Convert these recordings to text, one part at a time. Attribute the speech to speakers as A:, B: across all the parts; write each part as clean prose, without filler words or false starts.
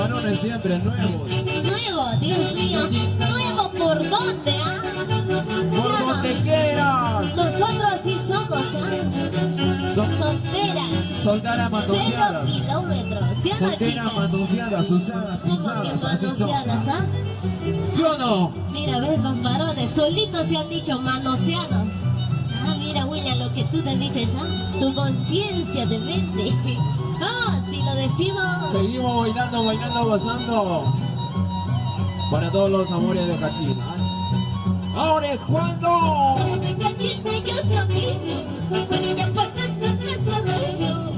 A: balones siempre nuevos.
B: Nuevo, Dios mío. Nuevo por dónde, ¿ah?
A: Por donde quieras.
B: Nosotros sí somos, ¿ah? Solteras.
A: Soltera
B: 0
A: manoseadas.
B: kilómetros. ¿Sí o no,
A: Soltera
B: chicas?
A: manoseadas, usadas,
B: ¿Cómo que
A: pisadas. Así son.
B: manoseadas, ah?
A: ¿Sí o no?
B: Mira, ves los varones, solitos se han dicho manoseados. Ah, mira, William, lo que tú te dices, ¿ah? Tu conciencia te mente. Ah, si lo decimos.
A: Seguimos bailando, bailando, gozando. Para todos los amores de Cachina. ¿eh? Ahora es cuando.
B: De Cachina yo también, porque ya pasaste beso a beso.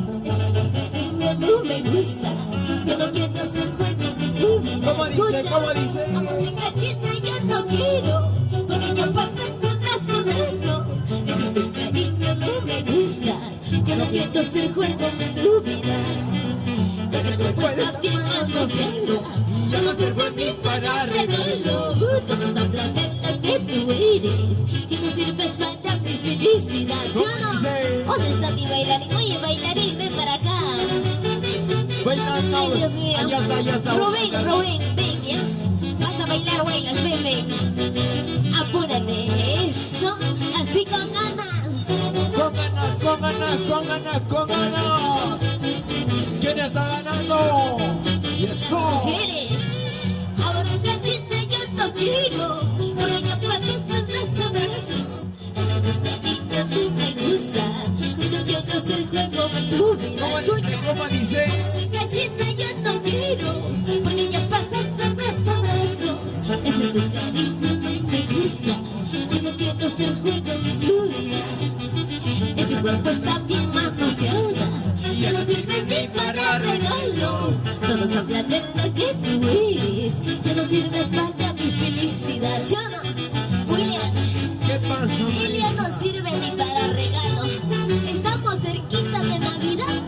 B: Ese no me gusta, yo no quiero ser juego de tu vida.
A: ¿Cómo dice? ¿Cómo dice?
B: Amor de Cachina yo no quiero, porque ya pasaste beso a beso. Ese tu cariño no me gusta, yo no quiero ser juego de tu vida. Desde tu puesta bien manoseada, yo no sirvo ni para regalo. Todos hablan de lo que tú eres, y no sirves para mi felicidad. ¿Sí o no? ¿Dónde está mi bailarín? Oye, bailarín, ven para acá.
A: Bailando.
B: Ay, Dios mío.
A: Ya está.
B: Rubén, ven, ya. Vas a bailar, bailas, ven. Apúrate, eso, así con ganas.
A: Con ganas. ¿Quién está ganando? Y eso.
B: Mujeres, ahora Cachina yo no quiero, porque ya pasaste beso a beso. Ese tu cariño tú me gusta, yo no quiero ser juego de tu vida. Escucha,
A: ¿Cómo dice?
B: Cachina yo no quiero, porque ya pasaste beso a beso. Ese tu cariño no me gusta, yo no quiero ser juego de tu vida. Ese cuerpo está bien manoseada, ya no sirve ni para regalo. Todos hablan de lo que tú eres, ya no sirves para mi felicidad. ¿Sí o no? William,
A: ¿Qué pasa?
B: William no sirve ni para regalo. Estamos cerquita de Navidad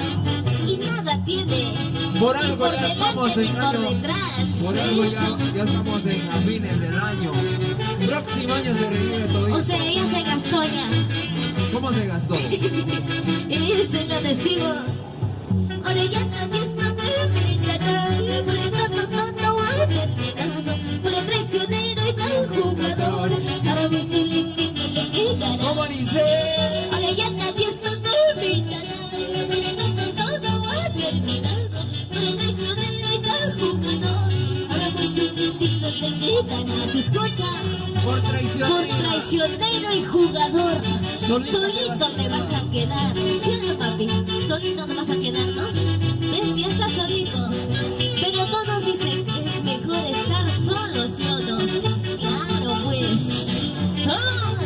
B: y nada tiene
A: Por
B: ni
A: algo
B: por
A: ya estamos
B: delante ni
A: en
B: por
A: año.
B: detrás.
A: Por algo
B: Eso.
A: ya estamos a fines del año. Próximo año se revive todo.
B: O sea, ya se gastó ya.
A: ¿Cómo se gastó?
B: Y se lo decimos. Ahora ya nadie está terminado, porque todo ha terminado. Pero traicionero y tan jugador, ahora mi solitito le quedará.
A: ¿Cómo dice?
B: Ahora ya nadie está terminado, porque todo ha terminado. Pero traicionero y tan jugador, ahora mi solitito le quedará. ¿Se escucha?
A: Por
B: Por
A: traición.
B: traicionero y jugador,
A: Solito
B: solito te vas a quedar. ¿Sí o no, papi? Solito te vas a quedar, ¿no? ¿Ves? Ya estás solito. Pero todos dicen que es mejor estar solo, ¿sí o no? Claro, pues. ¡Vamos!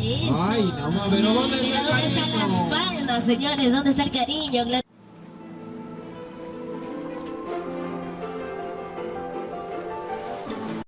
B: Eso.
A: Ay, no, pero ¿dónde está el
B: Pero ¿dónde están
A: cariño?
B: las palmas, señores? ¿Dónde está el cariño?